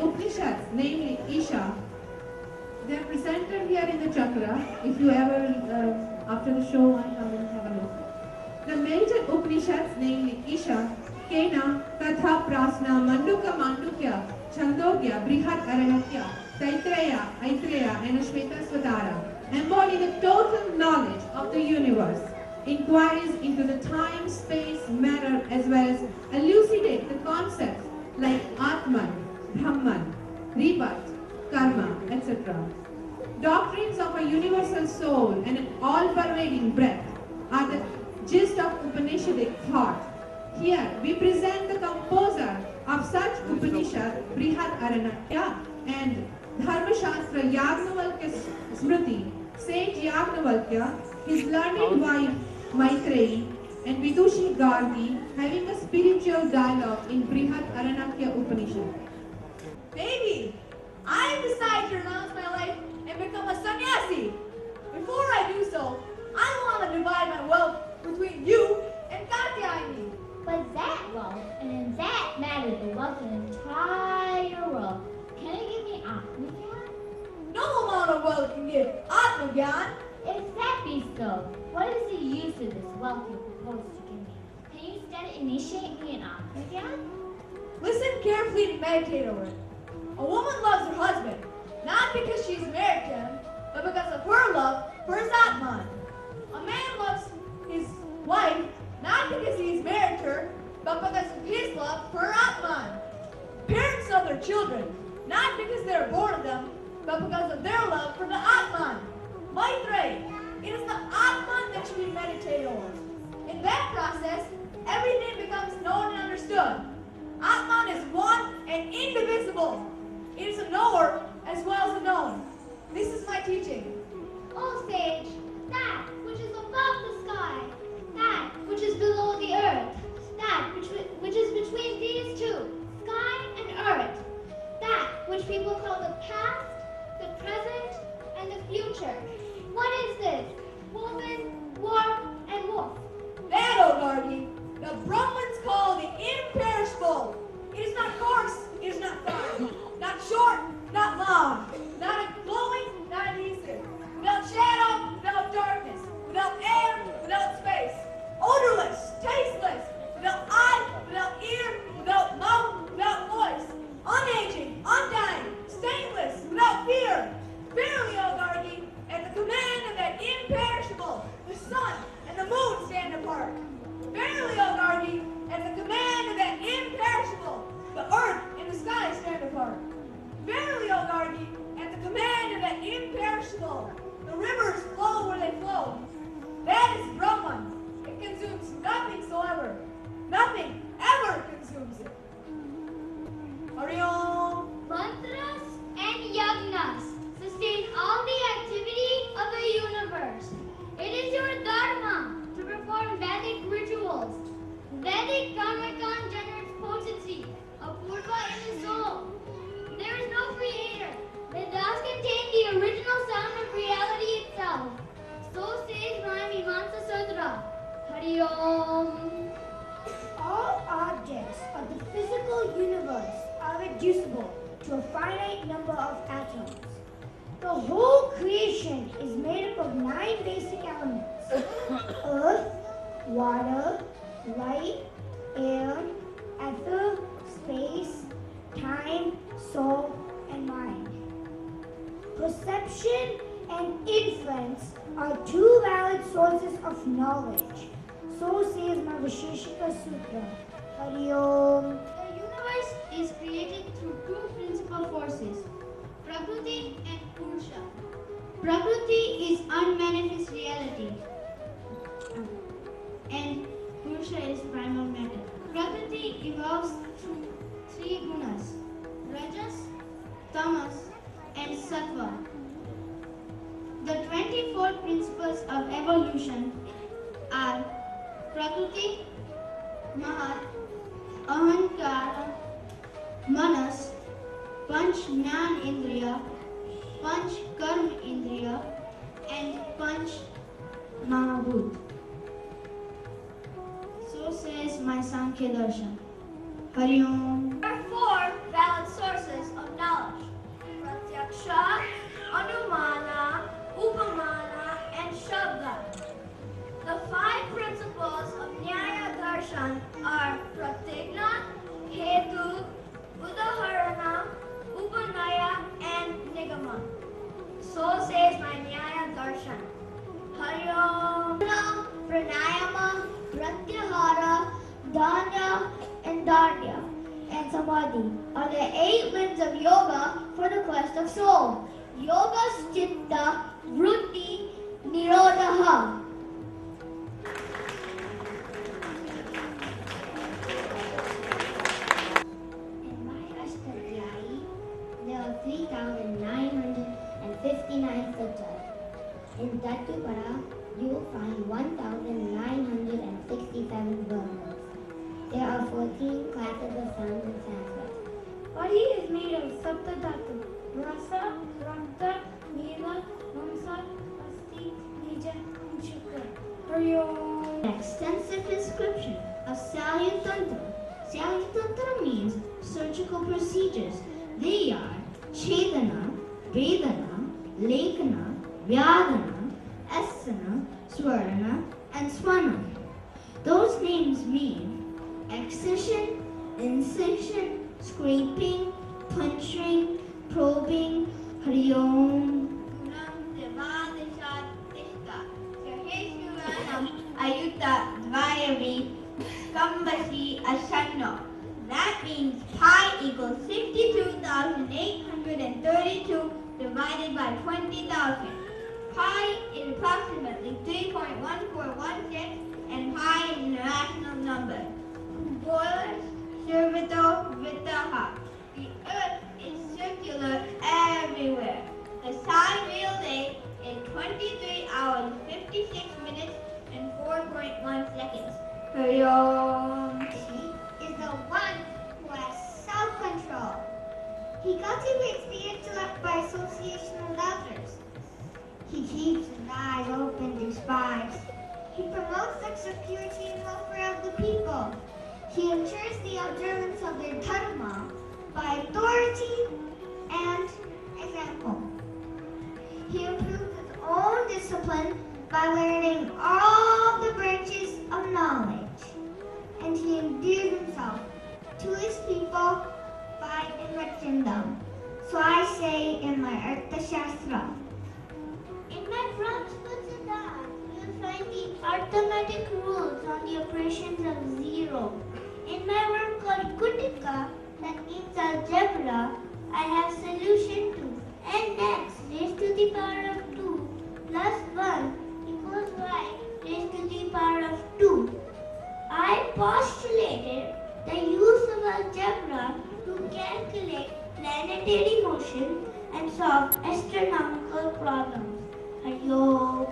Upanishads, namely Isha, they are presented here in the chakra. If you ever, after the show, want to come and have a look. The major Upanishads, namely Isha, Kena, Katha, Prasna, Manduka, Mandukya, Chandogya, Brihat, Aranakya, Taitreya, Aitreya, and Ashweta embody the total knowledge of the universe, inquiries into the time, space, matter, as well as elucidate the concepts like Atman, Brahman, rebirth, karma, etc. Doctrines of a universal soul and an all-pervading breath are the gist of Upanishadic thought. Here we present the composer of such Upanishad, Brihat Aranakya, and Dharmashastra Yagnavalkya Smriti, sage Yagnavalkya, his learned wife Maitreyi, and Vidushi Gargi having a spiritual dialogue in Brihat Aranakya Upanishad. Baby, I have decided to renounce my life and become a sannyasi. Before I do so, I want to divide my wealth between you and Katyayani. But that wealth, and in that matter, the wealth of the entire world, can it give me Atmagyan? No amount of wealth can give Atmagyan. If that be so, what is the use of this wealth you propose to give me? Can you instead initiate me in Atmagyan? Listen carefully and meditate over it. A woman loves her husband, not because she's married to him, but because of her love for his Atman. A man loves his wife, not because he's married to her, but because of his love for her Atman. Parents love their children, not because they are born of them, but because of their love for the Atman. Maitreyi, it is the Atman that should be meditated over. In that process, everything becomes known and understood. Atman is one and indivisible. It is a knower as well as a known. This is my teaching. O sage, that which is above the sky, that which is below the earth, that which is between these two, sky and earth, that which people call the past, the present, and the future. What is this? Woman, warp, and wolf. That, O Gargi, the Brahmins call the imperishable. It is not coarse, it is not fine, not short, not long, not a glowing, not adhesive, without shadow, without darkness, without air, without space, odorless, tasteless, without eye, without ear, without mouth, without voice, unaging, undying, stainless, without fear. Verily, O Gargi, at the command of that imperishable, the sun and the moon stand apart. Verily, O Gargi, at the command of that imperishable, the earth and the sky stand apart. Verily, O Gargi, at the command of that imperishable, the rivers flow where they flow. That is Brahman. It consumes nothing soever. Nothing ever consumes it. Hari Om. Mantras and yagnas sustain all the activity of the universe. It is your dharma to perform Vedic rituals. Vedic karmakan generates potency, apurva in the soul. There is no creator. Vedas contain the original sound of reality itself. So says my Mimamsa Sutra. Hari Om. All objects of the physical universe are reducible to a finite number of atoms. The whole creation is made up of 9 basic elements: earth, water, light, air, ether, space, time, soul, and mind. Perception and inference are 2 valid sources of knowledge. So says my Visheshika Sutra. Hari Om. The universe is created through 2 principal forces, Prakriti and Purusha. Prakriti is unmanifest reality, and Purusha is primal matter. Prakriti evolves through 3 gunas, Rajas, Tamas, and Sattva. The 24 principles of evolution are Prakriti, Mahat, Ahankara, Manas, Panch Jnana Indriya, Panch Karma Indriya, and Panch Mahabhut. So says my Sankhya Darshan. Hari Om. There are 4 valid sources of Samadhi are the 8 limbs of yoga for the quest of soul. Yoga Chitta Vritti Nirodha. In Maharashtra, there are 3,959 sutras. In Tattvapara, you will find 1,967 verses. There are 14 classes of sounds in Sanskrit. Body is made of Saptadhatu, Rasa, Rakta, Neva, Mamsa, Asti, Nija, and Shukra. An extensive description of Salyatantra. Salyatantra means surgical procedures. They are Chedana, Vedana, Lekana, Vyadana, Asana, Swarana, and Swana. Those names mean excision, incision, scraping, puncturing, probing, Hariom. Ayutta Dvayavi Skambasi Asanno. That means pi equals 62,832 divided by 20,000. Pi is approximately 3.1416 and pi is an irrational number. Boilers, Servito, Vitaha. The earth is circular everywhere. The sun real day is 23 hours, 56 minutes, and 4.1 seconds. Hariom. He is the one who has self-control. He cultivates the intellect by association with others. He keeps his eyes open to spies. He promotes sexual purity and welfare of the people. He ensures the observance of their dharma by authority and example. He improves his own discipline by learning all the branches of knowledge. And he endears himself to his people by enriching them. So I say in my Arthashastra. In my Brahmasutra, you will find the arithmetic rules on the operations of zero. In my work called Kutika, that means algebra, I have solution to nx raised to the power of 2 plus 1 equals y raised to the power of 2. I postulated the use of algebra to calculate planetary motion and solve astronomical problems. Hello.